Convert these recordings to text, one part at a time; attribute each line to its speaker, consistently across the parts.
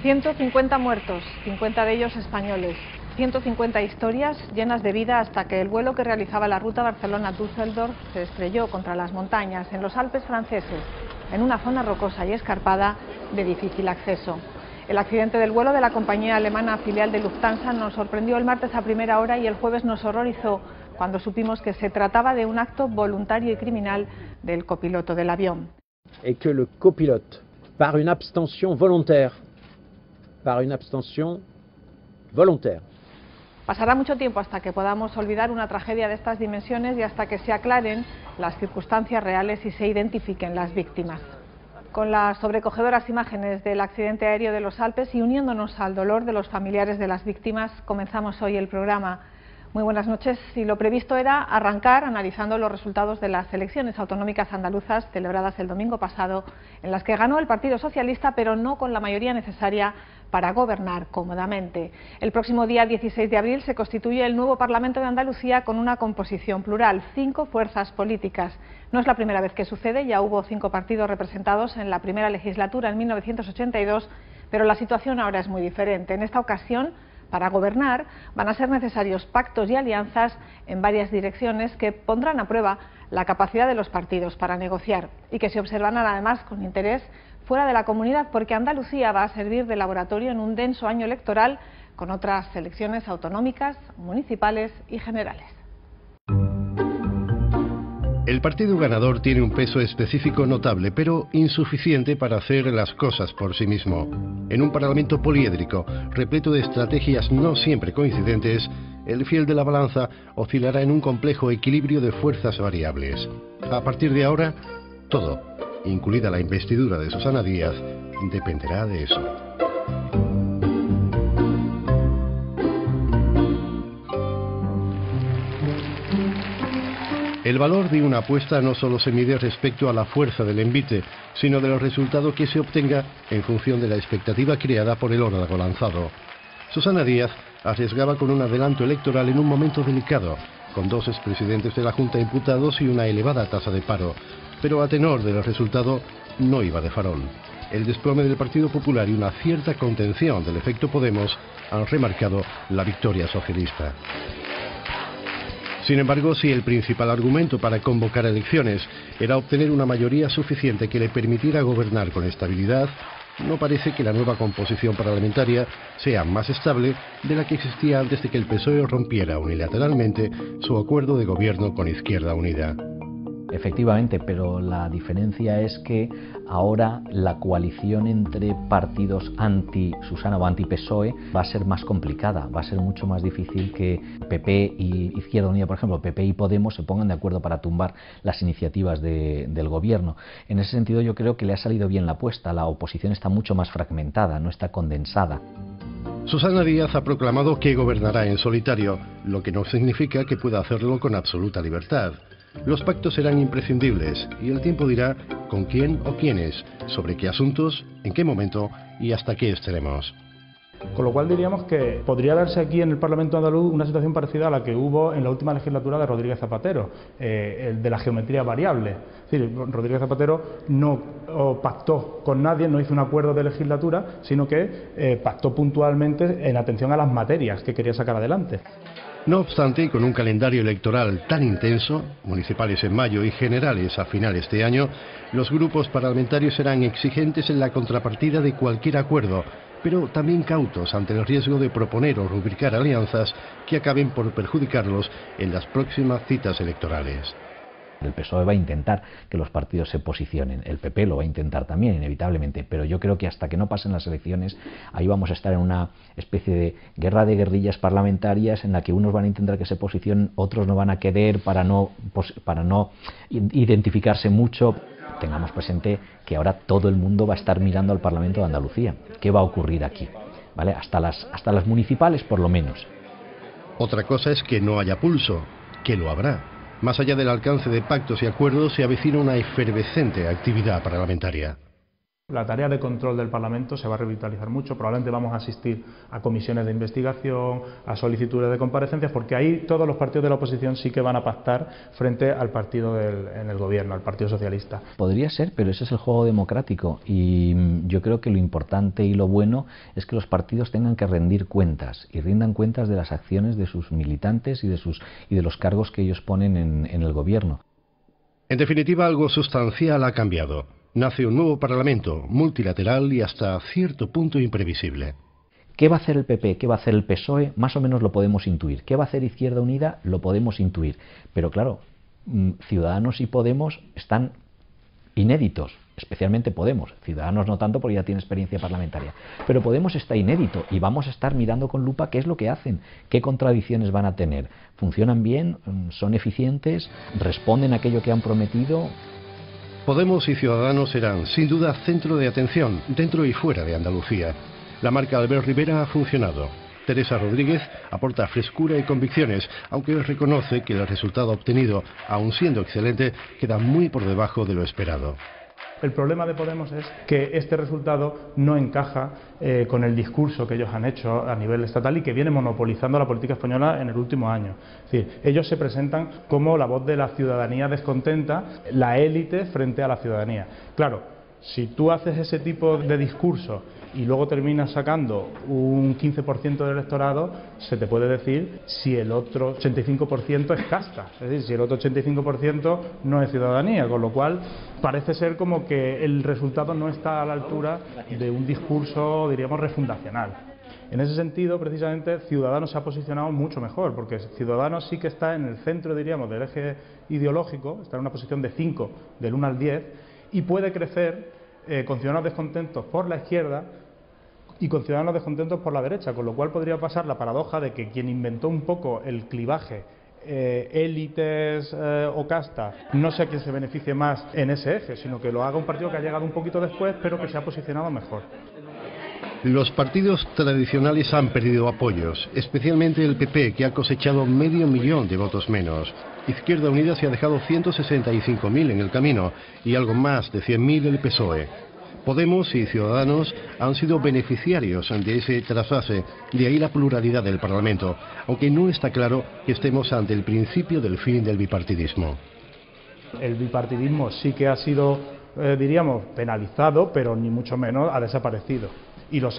Speaker 1: 150 muertos, 50 de ellos españoles. 150 historias llenas de vida hasta que el vuelo que realizaba la ruta Barcelona-Düsseldorf se estrelló contra las montañas en los Alpes franceses, en una zona rocosa y escarpada de difícil acceso. El accidente del vuelo de la compañía alemana filial de Lufthansa nos sorprendió el martes a primera hora y el jueves nos horrorizó cuando supimos que se trataba de un acto voluntario y criminal del copiloto del avión.
Speaker 2: Et que le copilote, par une abstention volontaire,
Speaker 1: Pasará mucho tiempo hasta que podamos olvidar una tragedia de estas dimensiones y hasta que se aclaren las circunstancias reales y se identifiquen las víctimas. Con las sobrecogedoras imágenes del accidente aéreo de los Alpes y uniéndonos al dolor de los familiares de las víctimas, comenzamos hoy el programa. Muy buenas noches. Y lo previsto era arrancar analizando los resultados de las elecciones autonómicas andaluzas celebradas el domingo pasado, en las que ganó el Partido Socialista, pero no con la mayoría necesaria para gobernar cómodamente. El próximo día 16 de abril se constituye el nuevo Parlamento de Andalucía con una composición plural, 5 fuerzas políticas. No es la primera vez que sucede, ya hubo 5 partidos representados en la primera legislatura en 1982, pero la situación ahora es muy diferente. En esta ocasión, para gobernar, van a ser necesarios pactos y alianzas en varias direcciones que pondrán a prueba la capacidad de los partidos para negociar y que se observarán además con interés fuera de la comunidad, porque Andalucía va a servir de laboratorio en un denso año electoral con otras elecciones autonómicas, municipales y generales.
Speaker 3: El partido ganador tiene un peso específico notable, pero insuficiente para hacer las cosas por sí mismo. En un parlamento poliédrico, repleto de estrategias no siempre coincidentes, el fiel de la balanza oscilará en un complejo equilibrio de fuerzas variables. A partir de ahora, todo, incluida la investidura de Susana Díaz, dependerá de eso. El valor de una apuesta no solo se mide respecto a la fuerza del envite, sino de los resultados que se obtenga en función de la expectativa creada por el órdago lanzado. Susana Díaz arriesgaba con un adelanto electoral en un momento delicado, con 2 expresidentes de la Junta imputados y una elevada tasa de paro, pero a tenor del resultado no iba de farol. El desplome del Partido Popular y una cierta contención del efecto Podemos han remarcado la victoria socialista. Sin embargo, si el principal argumento para convocar elecciones era obtener una mayoría suficiente que le permitiera gobernar con estabilidad, no parece que la nueva composición parlamentaria sea más estable de la que existía antes de que el PSOE rompiera unilateralmente su acuerdo de gobierno con Izquierda Unida.
Speaker 4: Efectivamente, pero la diferencia es que ahora la coalición entre partidos anti-Susana o anti-PSOE va a ser más complicada, va a ser mucho más difícil que PP y Izquierda Unida, por ejemplo, PP y Podemos se pongan de acuerdo para tumbar las iniciativas del gobierno. En ese sentido yo creo que le ha salido bien la apuesta, la oposición está mucho más fragmentada, no está condensada.
Speaker 3: Susana Díaz ha proclamado que gobernará en solitario, lo que no significa que pueda hacerlo con absoluta libertad. Los pactos serán imprescindibles y el tiempo dirá con quién o quiénes, sobre qué asuntos, en qué momento y hasta qué extremos.
Speaker 5: Con lo cual diríamos que podría darse aquí en el Parlamento andaluz una situación parecida a la que hubo en la última legislatura de Rodríguez Zapatero, el de la geometría variable. Es decir, Rodríguez Zapatero no pactó con nadie, no hizo un acuerdo de legislatura, sino que pactó puntualmente en atención a las materias que quería sacar adelante.
Speaker 3: No obstante, con un calendario electoral tan intenso, municipales en mayo y generales a finales de año, los grupos parlamentarios serán exigentes en la contrapartida de cualquier acuerdo, pero también cautos ante el riesgo de proponer o rubricar alianzas que acaben por perjudicarlos en las próximas citas electorales.
Speaker 4: El PSOE va a intentar que los partidos se posicionen, el PP lo va a intentar también, inevitablemente, pero yo creo que hasta que no pasen las elecciones, ahí vamos a estar en una especie de guerra de guerrillas parlamentarias en la que unos van a intentar que se posicionen, otros no van a querer para no identificarse mucho. Tengamos presente que ahora todo el mundo va a estar mirando al Parlamento de Andalucía. ¿Qué va a ocurrir aquí? ¿Vale? Hasta las municipales, por lo menos.
Speaker 3: Otra cosa es que no haya pulso, que lo habrá. Más allá del alcance de pactos y acuerdos, se avecina una efervescente actividad parlamentaria.
Speaker 5: La tarea de control del Parlamento se va a revitalizar mucho, probablemente vamos a asistir a comisiones de investigación, a solicitudes de comparecencias, porque ahí todos los partidos de la oposición sí que van a pactar frente al partido en el gobierno, al Partido Socialista.
Speaker 4: Podría ser, pero ese es el juego democrático y yo creo que lo importante y lo bueno es que los partidos tengan que rendir cuentas y rindan cuentas de las acciones de sus militantes y de los cargos que ellos ponen en el gobierno.
Speaker 3: En definitiva, algo sustancial ha cambiado. Nace un nuevo Parlamento, multilateral y hasta cierto punto imprevisible.
Speaker 4: ¿Qué va a hacer el PP? ¿Qué va a hacer el PSOE? Más o menos lo podemos intuir. ¿Qué va a hacer Izquierda Unida? Lo podemos intuir. Pero claro, Ciudadanos y Podemos están inéditos, especialmente Podemos. Ciudadanos no tanto porque ya tiene experiencia parlamentaria. Pero Podemos está inédito y vamos a estar mirando con lupa qué es lo que hacen, qué contradicciones van a tener. ¿Funcionan bien? ¿Son eficientes? ¿Responden a aquello que han prometido?
Speaker 3: Podemos y Ciudadanos serán, sin duda, centro de atención, dentro y fuera de Andalucía. La marca Albert Rivera ha funcionado. Teresa Rodríguez aporta frescura y convicciones, aunque reconoce que el resultado obtenido, aun siendo excelente, queda muy por debajo de lo esperado.
Speaker 5: El problema de Podemos es que este resultado no encaja con el discurso que ellos han hecho a nivel estatal y que viene monopolizando la política española en el último año. Es decir, ellos se presentan como la voz de la ciudadanía descontenta, la élite frente a la ciudadanía. Claro, si tú haces ese tipo de discurso y luego terminas sacando un 15% del electorado, se te puede decir si el otro 85% es casta, es decir, si el otro 85% no es ciudadanía, con lo cual parece ser como que el resultado no está a la altura de un discurso, diríamos, refundacional. En ese sentido, precisamente, Ciudadanos se ha posicionado mucho mejor, porque Ciudadanos sí que está en el centro, diríamos, del eje ideológico, está en una posición de 5, del 1 al 10, y puede crecer con ciudadanos descontentos por la izquierda y con ciudadanos descontentos por la derecha, con lo cual podría pasar la paradoja de que quien inventó un poco el clivaje élites o casta, no sea quien se beneficie más en ese eje, sino que lo haga un partido que ha llegado un poquito después, pero que se ha posicionado mejor.
Speaker 3: Los partidos tradicionales han perdido apoyos, especialmente el PP, que ha cosechado 500.000 de votos menos. Izquierda Unida se ha dejado 165.000 en el camino y algo más de 100.000 el PSOE. Podemos y Ciudadanos han sido beneficiarios de ese trasvase, de ahí la pluralidad del Parlamento, aunque no está claro que estemos ante el principio del fin del bipartidismo.
Speaker 5: El bipartidismo sí que ha sido, diríamos, penalizado, pero ni mucho menos ha desaparecido. Y los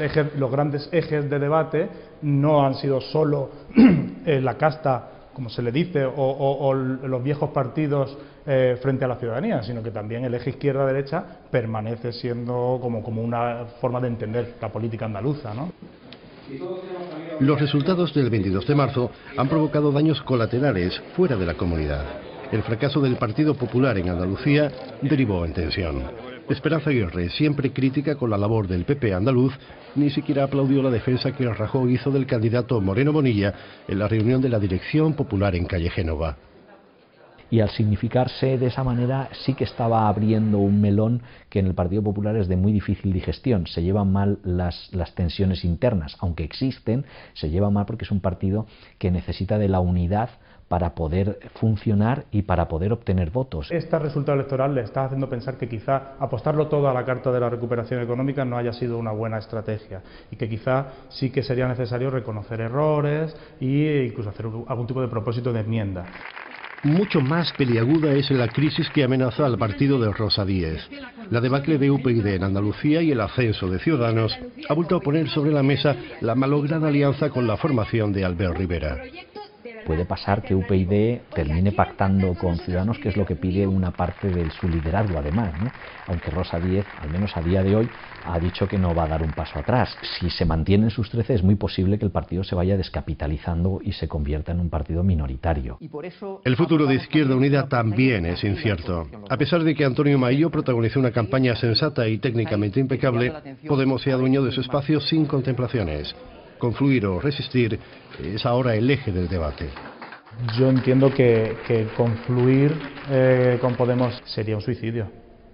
Speaker 5: grandes ejes de debate no han sido solo la casta, como se le dice, o los viejos partidos frente a la ciudadanía, sino que también el eje izquierda-derecha permanece siendo como una forma de entender la política andaluza, ¿no?
Speaker 3: Los resultados del 22 de marzo han provocado daños colaterales fuera de la comunidad. El fracaso del Partido Popular en Andalucía derivó en tensión. Esperanza Aguirre, siempre crítica con la labor del PP andaluz, ni siquiera aplaudió la defensa que Rajoy hizo del candidato Moreno Bonilla en la reunión de la Dirección Popular en Calle Génova.
Speaker 4: Y al significarse de esa manera sí que estaba abriendo un melón que en el Partido Popular es de muy difícil digestión. Se llevan mal las tensiones internas, aunque existen, se llevan mal porque es un partido que necesita de la unidad para poder funcionar y para poder obtener votos.
Speaker 5: Este resultado electoral le está haciendo pensar que quizá apostarlo todo a la carta de la recuperación económica no haya sido una buena estrategia y que quizá sí que sería necesario reconocer errores e incluso hacer algún tipo de propósito de enmienda.
Speaker 3: Mucho más peliaguda es la crisis que amenaza al partido de Rosa Díez. La debacle de UPyD en Andalucía y el ascenso de Ciudadanos ha vuelto a poner sobre la mesa la malograda alianza con la formación de Albert Rivera.
Speaker 4: Puede pasar que UPyD termine pactando con Ciudadanos, que es lo que pide una parte de su liderazgo además, ¿no? Aunque Rosa Díez, al menos a día de hoy, ha dicho que no va a dar un paso atrás. Si se mantienen sus 13 es muy posible que el partido se vaya descapitalizando y se convierta en un partido minoritario.
Speaker 3: El futuro de Izquierda Unida también es incierto. A pesar de que Antonio Maillo protagonizó una campaña sensata y técnicamente impecable, Podemos se adueñó de su espacio sin contemplaciones. Confluir o resistir es ahora el eje del debate.
Speaker 5: Yo entiendo que confluir con Podemos sería un suicidio,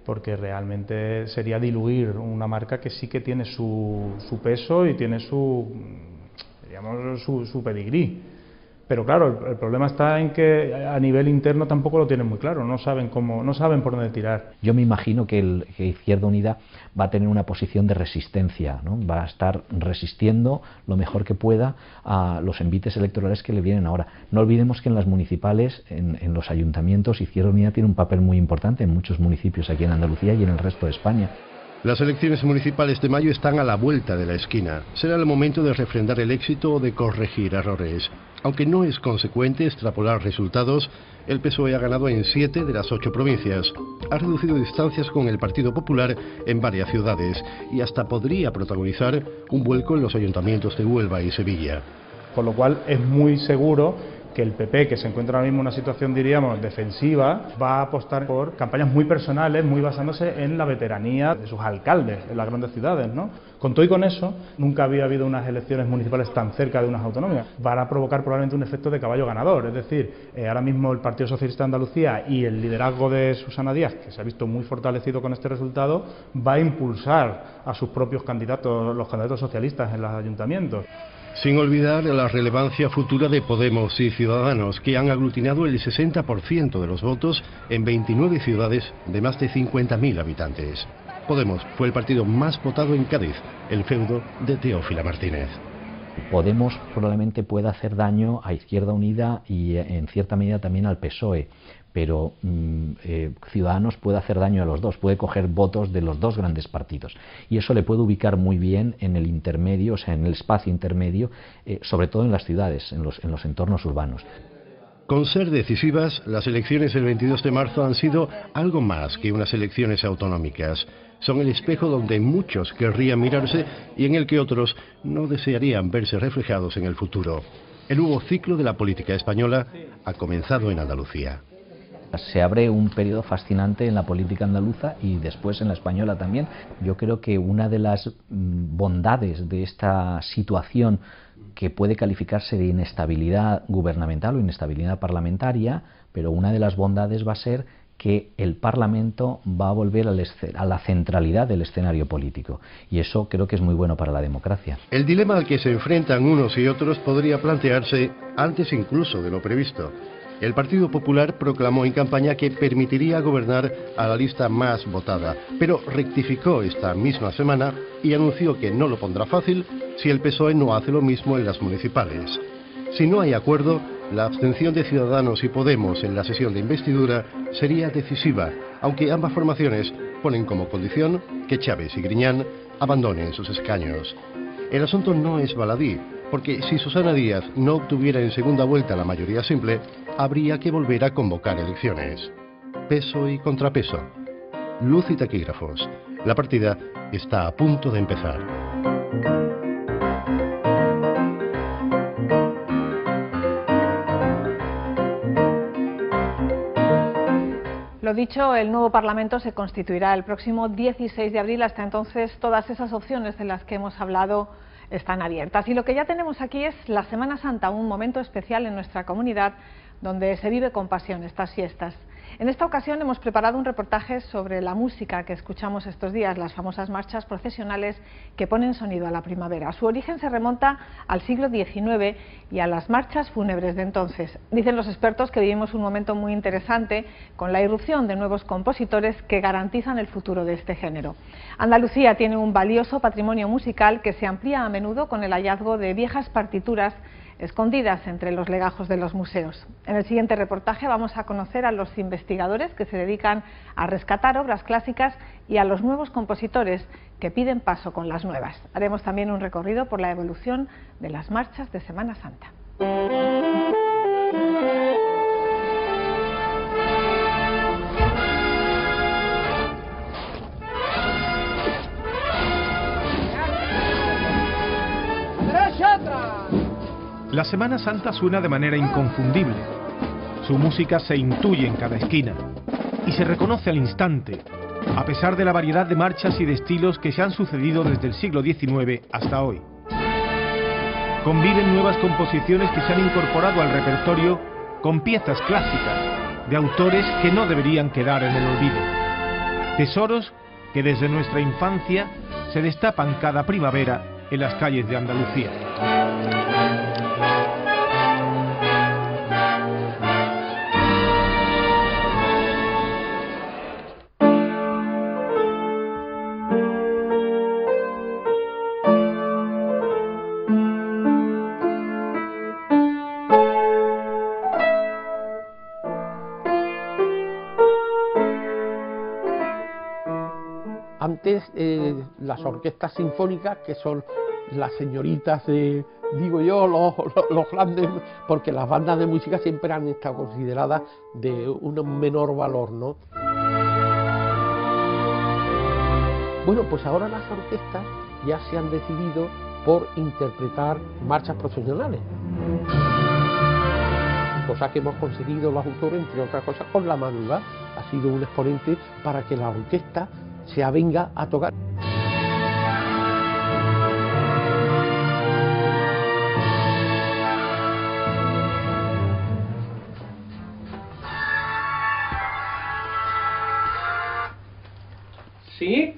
Speaker 5: porque realmente sería diluir una marca que sí que tiene su peso y tiene su pedigrí. Pero claro, el problema está en que a nivel interno tampoco lo tienen muy claro, no saben por dónde tirar.
Speaker 4: Yo me imagino que Izquierda Unida va a tener una posición de resistencia, ¿no? Va a estar resistiendo lo mejor que pueda a los envites electorales que le vienen ahora. No olvidemos que en las municipales, en los ayuntamientos, Izquierda Unida tiene un papel muy importante en muchos municipios aquí en Andalucía y en el resto de España.
Speaker 3: Las elecciones municipales de mayo están a la vuelta de la esquina. Será el momento de refrendar el éxito o de corregir errores. Aunque no es consecuente extrapolar resultados, el PSOE ha ganado en 7 de las 8 provincias, ha reducido distancias con el Partido Popular en varias ciudades y hasta podría protagonizar un vuelco en los ayuntamientos de Huelva y Sevilla.
Speaker 5: Con lo cual es muy seguro que el PP, que se encuentra ahora mismo en una situación, diríamos, defensiva, va a apostar por campañas muy personales, muy basándose en la veteranía de sus alcaldes en las grandes ciudades, ¿no? Con todo y con eso, nunca había habido unas elecciones municipales tan cerca de unas autonomías. Van a provocar probablemente un efecto de caballo ganador, es decir, ahora mismo el Partido Socialista de Andalucía y el liderazgo de Susana Díaz, que se ha visto muy fortalecido con este resultado, va a impulsar a sus propios candidatos, los candidatos socialistas en los ayuntamientos.
Speaker 3: Sin olvidar la relevancia futura de Podemos y Ciudadanos, que han aglutinado el 60% de los votos en 29 ciudades de más de 50.000 habitantes. Podemos fue el partido más votado en Cádiz, el feudo de Teófila Martínez.
Speaker 4: Podemos probablemente pueda hacer daño a Izquierda Unida y en cierta medida también al PSOE, pero Ciudadanos puede hacer daño a los dos, puede coger votos de los dos grandes partidos y eso le puede ubicar muy bien en el intermedio, o sea, en el espacio intermedio, sobre todo en las ciudades, en los entornos urbanos.
Speaker 3: Con ser decisivas, las elecciones del 22 de marzo han sido algo más que unas elecciones autonómicas. Son el espejo donde muchos querrían mirarse y en el que otros no desearían verse reflejados en el futuro. El nuevo ciclo de la política española ha comenzado en Andalucía.
Speaker 4: Se abre un periodo fascinante en la política andaluza y después en la española también. Yo creo que una de las bondades de esta situación, que puede calificarse de inestabilidad gubernamental o inestabilidad parlamentaria, pero una de las bondades va a ser que el Parlamento va a volver a la centralidad del escenario político y eso creo que es muy bueno para la democracia.
Speaker 3: El dilema al que se enfrentan unos y otros podría plantearse antes incluso de lo previsto. El Partido Popular proclamó en campaña que permitiría gobernar a la lista más votada, pero rectificó esta misma semana y anunció que no lo pondrá fácil si el PSOE no hace lo mismo en las municipales. Si no hay acuerdo, la abstención de Ciudadanos y Podemos en la sesión de investidura sería decisiva, aunque ambas formaciones ponen como condición que Chávez y Griñán abandonen sus escaños. El asunto no es baladí, porque si Susana Díaz no obtuviera en segunda vuelta la mayoría simple, habría que volver a convocar elecciones. Peso y contrapeso. Luz y taquígrafos. La partida está a punto de empezar.
Speaker 1: Lo dicho, el nuevo Parlamento se constituirá el próximo 16 de abril. Hasta entonces, todas esas opciones de las que hemos hablado están abiertas. Y lo que ya tenemos aquí es la Semana Santa, un momento especial en nuestra comunidad donde se vive con pasión estas fiestas. En esta ocasión hemos preparado un reportaje sobre la música que escuchamos estos días, las famosas marchas procesionales que ponen sonido a la primavera. Su origen se remonta al siglo XIX y a las marchas fúnebres de entonces. Dicen los expertos que vivimos un momento muy interesante con la irrupción de nuevos compositores que garantizan el futuro de este género. Andalucía tiene un valioso patrimonio musical que se amplía a menudo con el hallazgo de viejas partituras escondidas entre los legajos de los museos. En el siguiente reportaje vamos a conocer a los investigadores que se dedican a rescatar obras clásicas y a los nuevos compositores que piden paso con las nuevas. Haremos también un recorrido por la evolución de las marchas de Semana Santa.
Speaker 6: La Semana Santa suena de manera inconfundible. Su música se intuye en cada esquina y se reconoce al instante, a pesar de la variedad de marchas y de estilos que se han sucedido desde el siglo XIX hasta hoy. Conviven nuevas composiciones que se han incorporado al repertorio con piezas clásicas de autores que no deberían quedar en el olvido. Tesoros que desde nuestra infancia se destapan cada primavera en las calles de Andalucía.
Speaker 7: antes las orquestas sinfónicas, que son las señoritas de, digo yo, los grandes, porque las bandas de música siempre han estado consideradas de un menor valor, ¿no? Bueno, pues ahora las orquestas ya se han decidido por interpretar marchas profesionales, cosa que hemos conseguido los autores, entre otras cosas, con La Madrugada. Ha sido un exponente para que la orquesta se avenga a tocar.
Speaker 6: ¿Sí?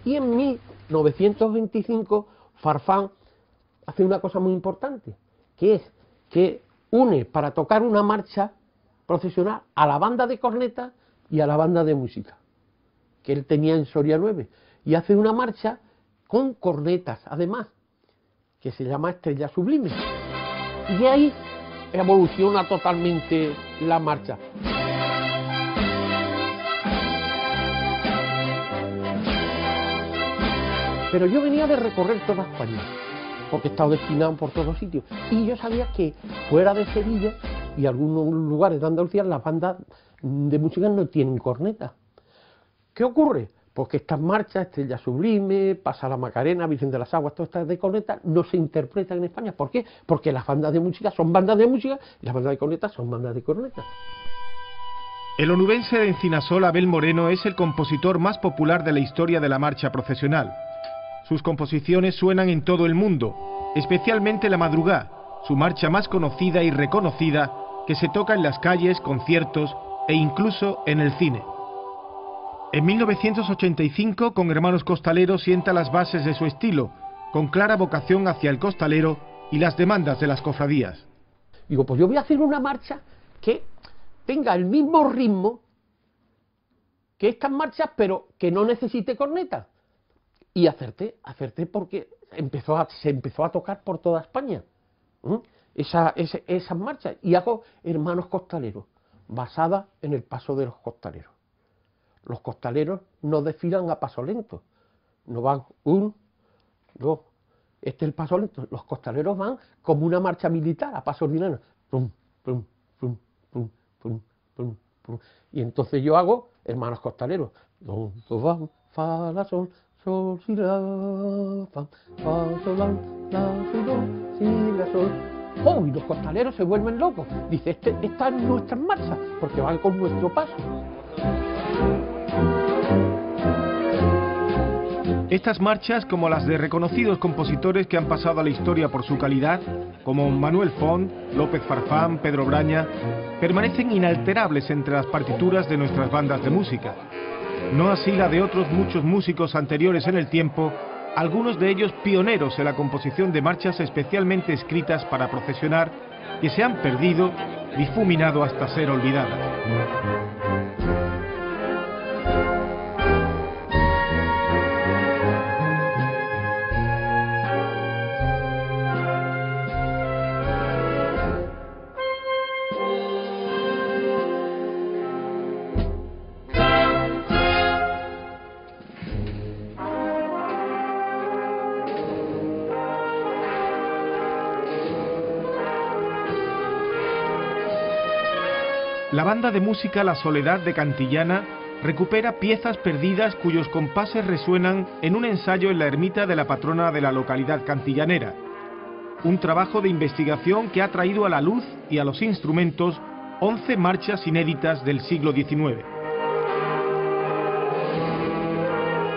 Speaker 7: Y en 1925 Farfán hace una cosa muy importante, que es que une para tocar una marcha procesional a la banda de cornetas y a la banda de música que él tenía en Soria 9, y hace una marcha con cornetas además, que se llama Estrella Sublime, y ahí evoluciona totalmente la marcha. Pero yo venía de recorrer toda España, porque he estado destinado por todos sitios, y yo sabía que fuera de Sevilla y algunos lugares de Andalucía las bandas de música no tienen corneta. ¿Qué ocurre? Pues que estas marchas, Estrella Sublime, Pasa la Macarena, Virgen de las Aguas, todas estas de corneta, no se interpretan en España. ¿Por qué? Porque las bandas de música son bandas de música y las bandas de corneta son bandas de corneta.
Speaker 6: El onubense de Encinasola, Abel Moreno, es el compositor más popular de la historia de la marcha procesional. Sus composiciones suenan en todo el mundo, especialmente La Madrugada, su marcha más conocida y reconocida, que se toca en las calles, conciertos e incluso en el cine. En 1985, con Hermanos Costaleros, sienta las bases de su estilo, con clara vocación hacia el costalero y las demandas de las cofradías.
Speaker 7: Digo, pues yo voy a hacer una marcha que tenga el mismo ritmo que estas marchas, pero que no necesite corneta. Y acerté porque se empezó a tocar por toda España esas marchas. Y hago Hermanos Costaleros, basada en el paso de los costaleros. Los costaleros no desfilan a paso lento, no van 1, 2, este es el paso lento. Los costaleros van como una marcha militar, a paso ordinario. Pum, pum, pum, pum, pum, pum, pum. Y entonces yo hago Hermanos Costaleros. Don, do, van, fa, la, sol, sol, si, la, fa, sol, la, si, do, si, la, sol. ¡Oh! Y los costaleros se vuelven locos. Dice, esta es nuestra marcha, porque van con nuestro paso.
Speaker 6: Estas marchas, como las de reconocidos compositores que han pasado a la historia por su calidad, como Manuel Font, López Farfán, Pedro Braña, permanecen inalterables entre las partituras de nuestras bandas de música. No así la de otros muchos músicos anteriores en el tiempo, algunos de ellos pioneros en la composición de marchas especialmente escritas para procesionar, que se han perdido, difuminado hasta ser olvidadas. La banda de música La Soledad de Cantillana recupera piezas perdidas cuyos compases resuenan en un ensayo en la ermita de la patrona de la localidad cantillanera. Un trabajo de investigación que ha traído a la luz y a los instrumentos 11 marchas inéditas del siglo XIX.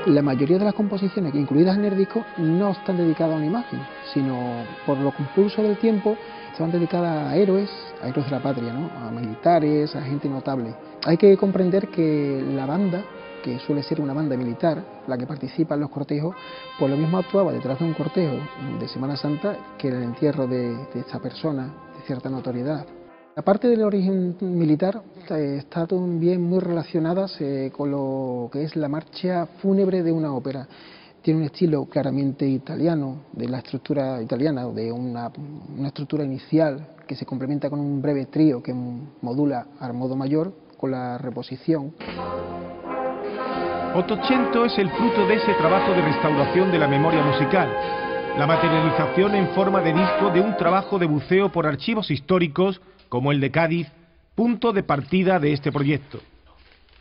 Speaker 8: La mayoría de las composiciones incluidas en el disco no están dedicadas a una imagen, sino por lo compulso del tiempo están dedicadas a héroes de la patria, ¿no? A militares, a gente notable. Hay que comprender que la banda, que suele ser una banda militar, la que participa en los cortejos, pues lo mismo actuaba detrás de un cortejo de Semana Santa que en el entierro de esta persona de cierta notoriedad. Aparte del origen militar, está también muy relacionada con lo que es la marcha fúnebre de una ópera. Tiene un estilo claramente italiano, de la estructura italiana, de una estructura inicial que se complementa con un breve trío que modula al modo mayor con la reposición.
Speaker 6: Ottocento es el fruto de ese trabajo de restauración de la memoria musical, la materialización en forma de disco de un trabajo de buceo por archivos históricos, como el de Cádiz, punto de partida de este proyecto.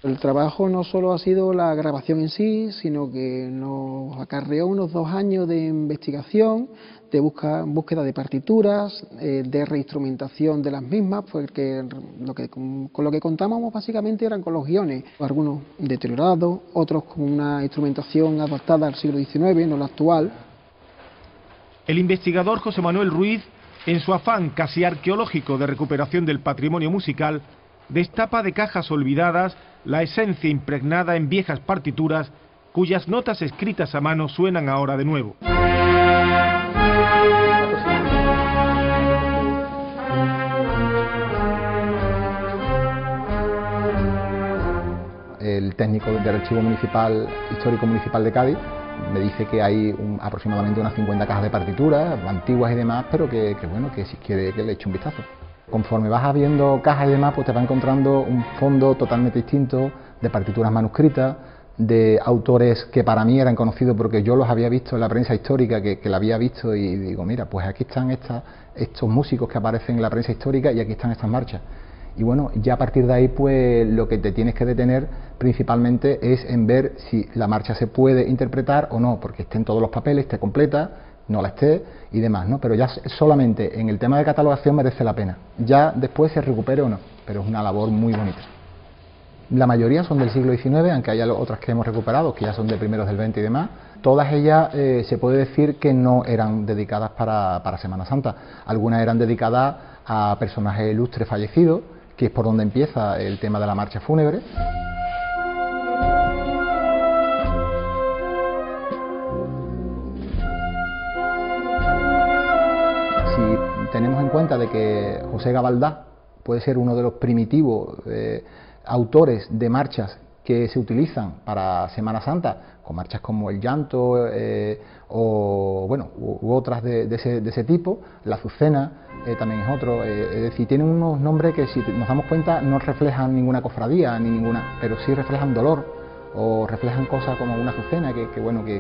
Speaker 8: El trabajo no solo ha sido la grabación en sí, sino que nos acarreó unos 2 años de investigación, de búsqueda de partituras, de reinstrumentación de las mismas, porque con lo que contábamos básicamente eran con los guiones, algunos deteriorados, otros con una instrumentación adaptada al siglo XIX, no la actual.
Speaker 6: El investigador José Manuel Ruiz, en su afán casi arqueológico de recuperación del patrimonio musical, destapa de cajas olvidadas la esencia impregnada en viejas partituras cuyas notas escritas a mano suenan ahora de nuevo.
Speaker 9: El técnico del Archivo Municipal, Histórico Municipal de Cádiz, me dice que hay aproximadamente unas 50 cajas de partituras, antiguas y demás, pero que si quiere que le eche un vistazo. Conforme vas viendo cajas y demás, pues te vas encontrando un fondo totalmente distinto de partituras manuscritas, de autores que para mí eran conocidos porque yo los había visto en la prensa histórica, que la había visto, y digo, mira, pues aquí están estos músicos que aparecen en la prensa histórica y aquí están estas marchas. Y bueno, ya a partir de ahí, pues lo que te tienes que detener principalmente es en ver si la marcha se puede interpretar o no, porque esté en todos los papeles, esté completa, no la esté y demás, ¿no? Pero ya solamente en el tema de catalogación merece la pena. Ya después se recupere o no, pero es una labor muy bonita. La mayoría son del siglo XIX, aunque haya otras que hemos recuperado, que ya son de primeros del XX y demás. Todas ellas se puede decir que no eran dedicadas para Semana Santa. Algunas eran dedicadas a personajes ilustres fallecidos, que es por donde empieza el tema de la marcha fúnebre. Si tenemos en cuenta de que José Gabaldá puede ser uno de los primitivos autores de marchas que se utilizan para Semana Santa, con marchas como El Llanto u otras de ese tipo, La Azucena también es otro, es decir, tienen unos nombres que si nos damos cuenta no reflejan ninguna cofradía, pero sí reflejan dolor, o reflejan cosas como una azucena, que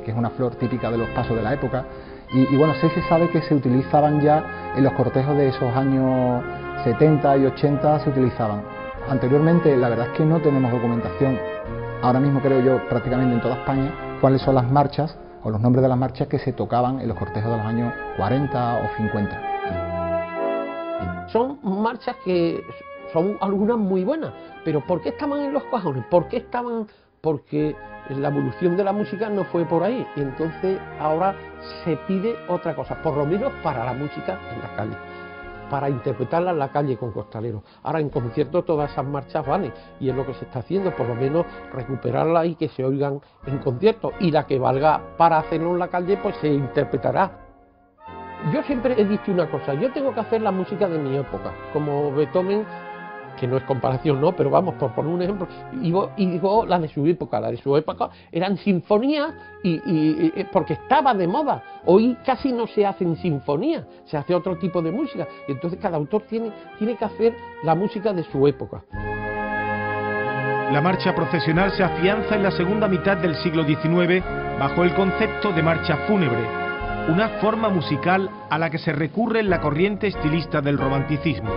Speaker 9: es una flor típica de los pasos de la época, y bueno, sí se sabe que se utilizaban ya en los cortejos de esos años 70 y 80, se utilizaban. Anteriormente, la verdad es que no tenemos documentación, ahora mismo creo yo prácticamente en toda España, cuáles son las marchas o los nombres de las marchas que se tocaban en los cortejos de los años 40 o 50.
Speaker 7: Son marchas que son algunas muy buenas, pero ¿por qué estaban en los cajones? Porque la evolución de la música no fue por ahí, y entonces ahora se pide otra cosa, por lo menos para la música en la calle, para interpretarla en la calle con costaleros. Ahora en concierto todas esas marchas valen, y es lo que se está haciendo, por lo menos recuperarlas y que se oigan en concierto, y la que valga para hacerlo en la calle pues se interpretará. Yo siempre he dicho una cosa, yo tengo que hacer la música de mi época, como Beethoven, que no es comparación, no, pero vamos, por poner un ejemplo, y digo la de su época. La de su época eran sinfonías porque estaba de moda. Hoy casi no se hacen sinfonías, se hace otro tipo de música, y entonces cada autor tiene que hacer la música de su época.
Speaker 6: La marcha procesional se afianza en la segunda mitad del siglo XIX bajo el concepto de marcha fúnebre, una forma musical a la que se recurre en la corriente estilista del romanticismo.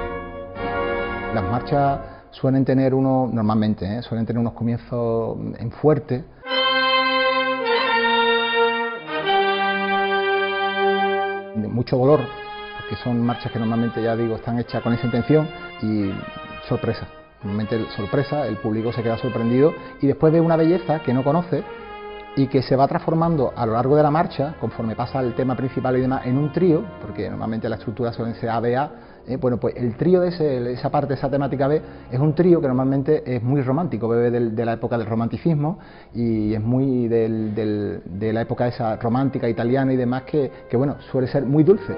Speaker 9: Las marchas suelen tener normalmente suelen tener unos comienzos en fuerte. De mucho dolor, porque son marchas que normalmente, ya digo, están hechas con esa intención, y sorpresa. Normalmente sorpresa, el público se queda sorprendido y después ve una belleza que no conoce y que se va transformando a lo largo de la marcha, conforme pasa el tema principal y demás, en un trío, porque normalmente la estructura suelen ser A-B-A. Bueno, pues el trío de esa parte, esa temática B, es un trío que normalmente es muy romántico, bebe de la época del romanticismo, y es muy de la época esa romántica italiana y demás, que bueno, suele ser muy dulce.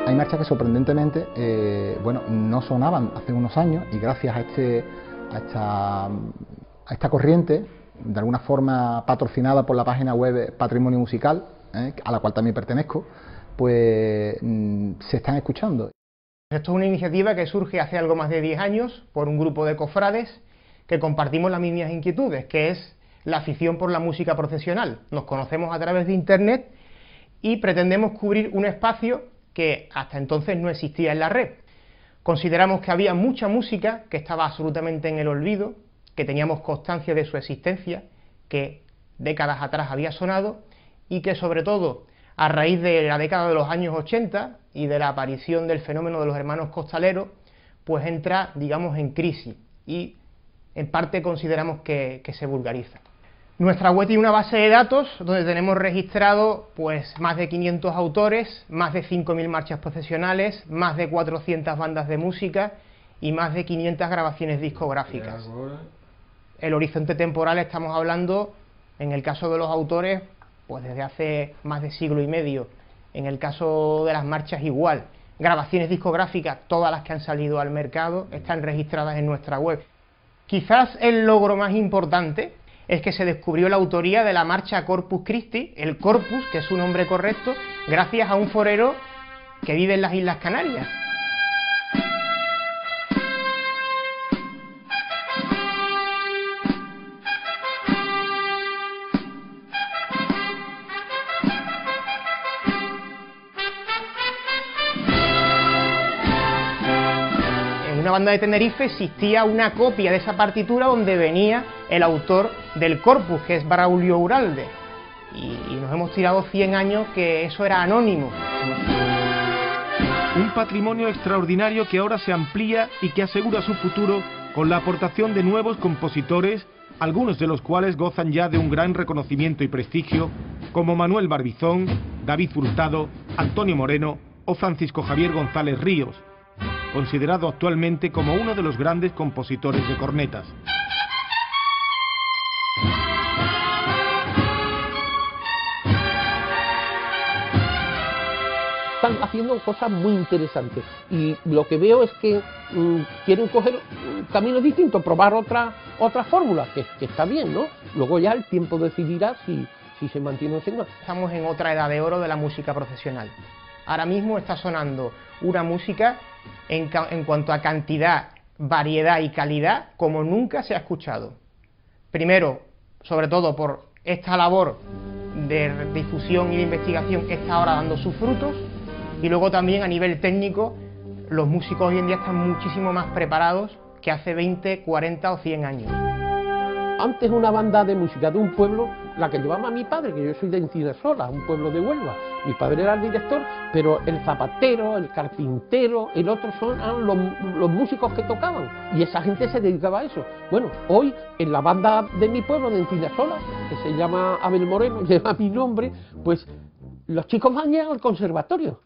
Speaker 9: Hay marchas que sorprendentemente no sonaban hace unos años, y gracias a esta corriente de alguna forma patrocinada por la página web Patrimonio Musical, a la cual también pertenezco, pues se están escuchando.
Speaker 10: Esto es una iniciativa que surge hace algo más de 10 años por un grupo de cofrades que compartimos las mismas inquietudes, que es la afición por la música procesional. Nos conocemos a través de Internet y pretendemos cubrir un espacio que hasta entonces no existía en la red. Consideramos que había mucha música que estaba absolutamente en el olvido, que teníamos constancia de su existencia, que décadas atrás había sonado y que sobre todo a raíz de la década de los años 80 y de la aparición del fenómeno de los hermanos costaleros, pues entra, digamos, en crisis y en parte consideramos que se vulgariza. Nuestra web tiene una base de datos donde tenemos registrado pues más de 500 autores, más de 5.000 marchas procesionales, más de 400 bandas de música y más de 500 grabaciones discográficas. El horizonte temporal estamos hablando, en el caso de los autores, pues desde hace más de siglo y medio. En el caso de las marchas igual. Grabaciones discográficas, todas las que han salido al mercado, están registradas en nuestra web. Quizás el logro más importante es que se descubrió la autoría de la marcha Corpus Christi, el Corpus, que es su nombre correcto, gracias a un forero que vive en las Islas Canarias. En una banda de Tenerife existía una copia de esa partitura donde venía el autor del Corpus, que es Braulio Uralde, y nos hemos tirado 100 años que eso era anónimo.
Speaker 6: Un patrimonio extraordinario que ahora se amplía y que asegura su futuro con la aportación de nuevos compositores, algunos de los cuales gozan ya de un gran reconocimiento y prestigio, como Manuel Barbizón, David Furtado, Antonio Moreno o Francisco Javier González Ríos, considerado actualmente como uno de los grandes compositores de cornetas.
Speaker 7: Están haciendo cosas muy interesantes y lo que veo es que quieren coger caminos distintos, probar otras fórmulas, que está bien, ¿no? Luego ya el tiempo decidirá si se mantiene o no.
Speaker 10: Estamos en otra edad de oro de la música profesional. Ahora mismo está sonando una música en cuanto a cantidad, variedad y calidad como nunca se ha escuchado. Primero, sobre todo por esta labor de difusión y de investigación que está ahora dando sus frutos, y luego también a nivel técnico los músicos hoy en día están muchísimo más preparados que hace 20, 40 o 100 años.
Speaker 7: Antes una banda de música de un pueblo, la que llevaba mi padre, que yo soy de Encinesola, un pueblo de Huelva. Mi padre era el director, pero el zapatero, el carpintero, el otro eran los músicos que tocaban. Y esa gente se dedicaba a eso. Bueno, hoy en la banda de mi pueblo, de Encinesola, que se llama Abel Moreno, lleva mi nombre, pues los chicos van al conservatorio,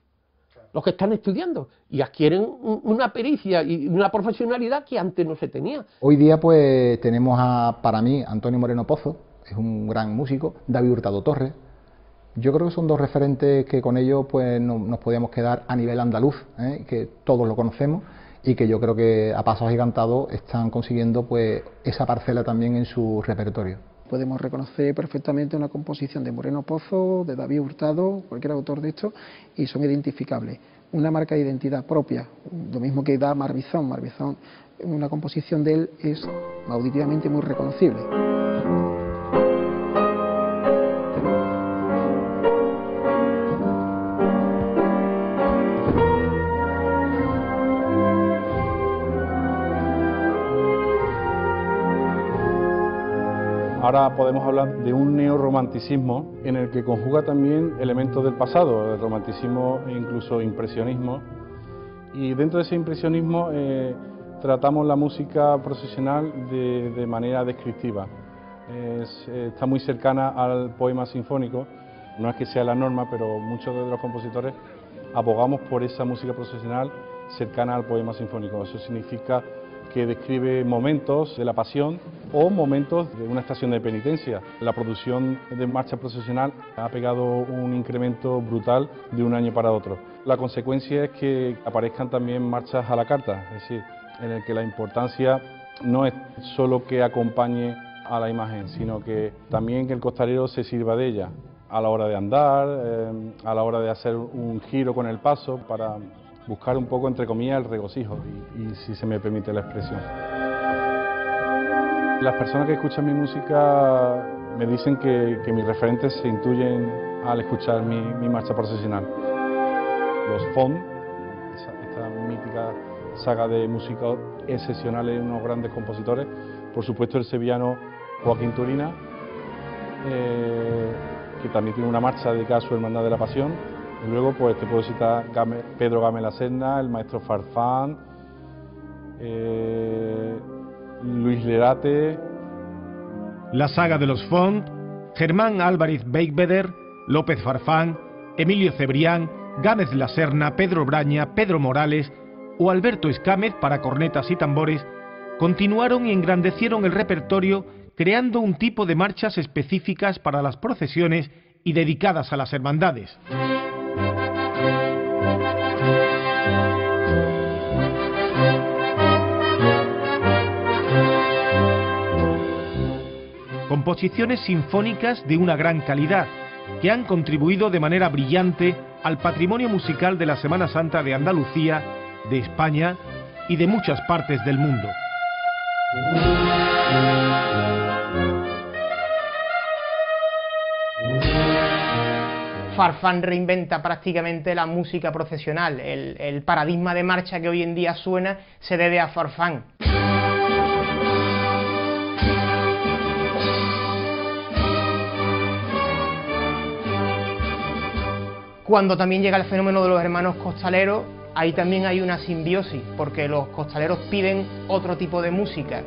Speaker 7: los que están estudiando, y adquieren una pericia y una profesionalidad que antes no se tenía.
Speaker 9: Hoy día pues tenemos para mí, Antonio Moreno Pozo, es un gran músico, David Hurtado Torres. Yo creo que son dos referentes que con ellos pues nos podíamos quedar a nivel andaluz, que todos lo conocemos y que yo creo que a pasos agigantados están consiguiendo pues esa parcela también en su repertorio.
Speaker 8: Podemos reconocer perfectamente una composición de Moreno Pozo, de David Hurtado, cualquier autor de esto, y son identificables. Una marca de identidad propia, lo mismo que da Barbizón. Barbizón, una composición de él es auditivamente muy reconocible.
Speaker 11: Ahora podemos hablar de un neorromanticismo en el que conjuga también elementos del pasado, el romanticismo e incluso impresionismo. Y dentro de ese impresionismo tratamos la música procesional de manera descriptiva. Está muy cercana al poema sinfónico, no es que sea la norma, pero muchos de los compositores abogamos por esa música procesional cercana al poema sinfónico. Eso significa que describe momentos de la pasión o momentos de una estación de penitencia. La producción de marcha procesional ha pegado un incremento brutal de un año para otro. La consecuencia es que aparezcan también marchas a la carta, es decir, en el que la importancia no es solo que acompañe a la imagen, sino que también que el costalero se sirva de ella a la hora de andar, a la hora de hacer un giro con el paso, para buscar un poco, entre comillas, el regocijo, y si se me permite la expresión. Las personas que escuchan mi música me dicen que mis referentes se intuyen al escuchar mi marcha procesional. Los Font, esta mítica saga de música excepcionales, unos grandes compositores, por supuesto el sevillano Joaquín Turina, que también tiene una marcha dedicada a su Hermandad de la Pasión, y luego pues te puedo citar Pedro Gámez La Serna, el maestro Farfán, Luis Lerate.
Speaker 6: La saga de los Font, Germán Álvarez Beigbeder, López Farfán, Emilio Cebrián, Gámez La Serna, Pedro Braña, Pedro Morales o Alberto Escámez para cornetas y tambores, continuaron y engrandecieron el repertorio creando un tipo de marchas específicas para las procesiones y dedicadas a las hermandades. Composiciones sinfónicas de una gran calidad, que han contribuido de manera brillante al patrimonio musical de la Semana Santa de Andalucía, de España y de muchas partes del mundo.
Speaker 10: Farfán reinventa prácticamente la música procesional. El paradigma de marcha que hoy en día suena se debe a Farfán. Cuando también llega el fenómeno de los hermanos costaleros, ahí también hay una simbiosis, porque los costaleros piden otro tipo de música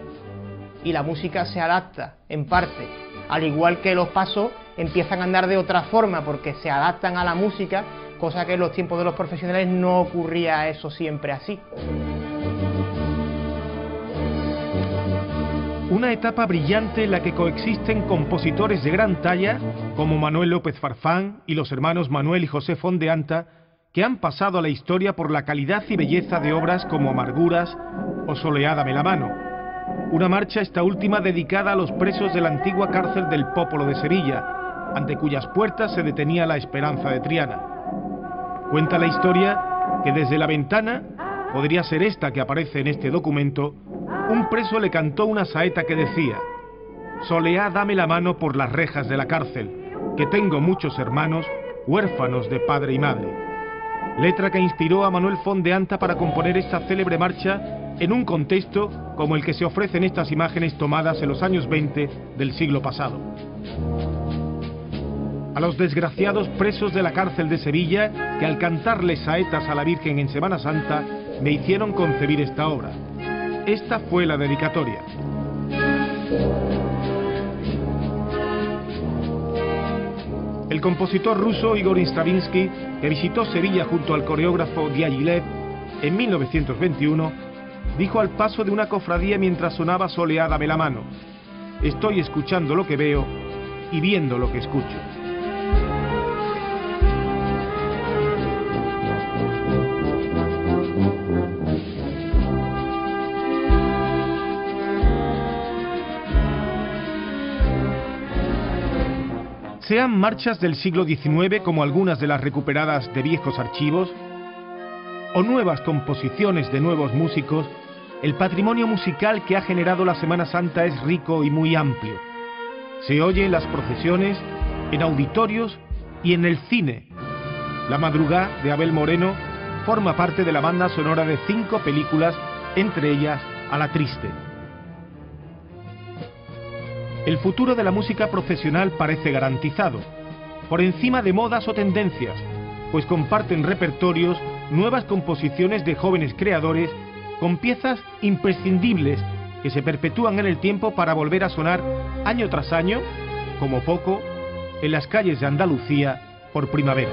Speaker 10: y la música se adapta en parte, al igual que los pasos empiezan a andar de otra forma porque se adaptan a la música, cosa que en los tiempos de los profesionales no ocurría eso siempre así.
Speaker 6: Una etapa brillante en la que coexisten compositores de gran talla como Manuel López Farfán y los hermanos Manuel y José Font de Anta, que han pasado a la historia por la calidad y belleza de obras como Amarguras o Soleá dame la mano. Una marcha esta última dedicada a los presos de la antigua cárcel del Popolo de Sevilla, ante cuyas puertas se detenía la esperanza de Triana. Cuenta la historia que desde la ventana, podría ser esta que aparece en este documento, un preso le cantó una saeta que decía: «Soleá, dame la mano por las rejas de la cárcel, que tengo muchos hermanos, huérfanos de padre y madre». Letra que inspiró a Manuel Font de Anta para componer esta célebre marcha en un contexto como el que se ofrece en estas imágenes tomadas en los años 20 del siglo pasado. A los desgraciados presos de la cárcel de Sevilla, que al cantarles saetas a la Virgen en Semana Santa, me hicieron concebir esta obra. Esta fue la dedicatoria. El compositor ruso Igor Stravinsky, que visitó Sevilla junto al coreógrafo Diaghilev en 1921, dijo al paso de una cofradía mientras sonaba Soleá dame la mano: «Estoy escuchando lo que veo y viendo lo que escucho». Sean marchas del siglo XIX como algunas de las recuperadas de viejos archivos, o nuevas composiciones de nuevos músicos, el patrimonio musical que ha generado la Semana Santa es rico y muy amplio. Se oye en las procesiones, en auditorios y en el cine. La Madrugá, de Abel Moreno, forma parte de la banda sonora de 5 películas, entre ellas A la Triste. El futuro de la música profesional parece garantizado, por encima de modas o tendencias, pues comparten repertorios nuevas composiciones de jóvenes creadores con piezas imprescindibles que se perpetúan en el tiempo para volver a sonar año tras año, como poco, en las calles de Andalucía por primavera.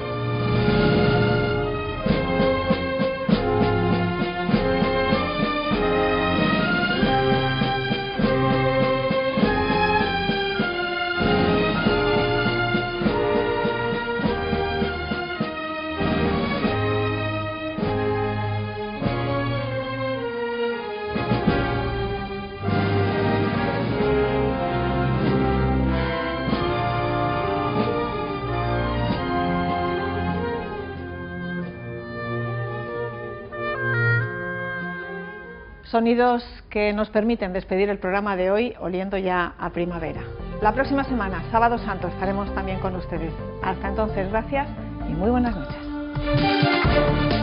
Speaker 1: Sonidos que nos permiten despedir el programa de hoy oliendo ya a primavera. La próxima semana, Sábado Santo, estaremos también con ustedes. Hasta entonces, gracias y muy buenas noches.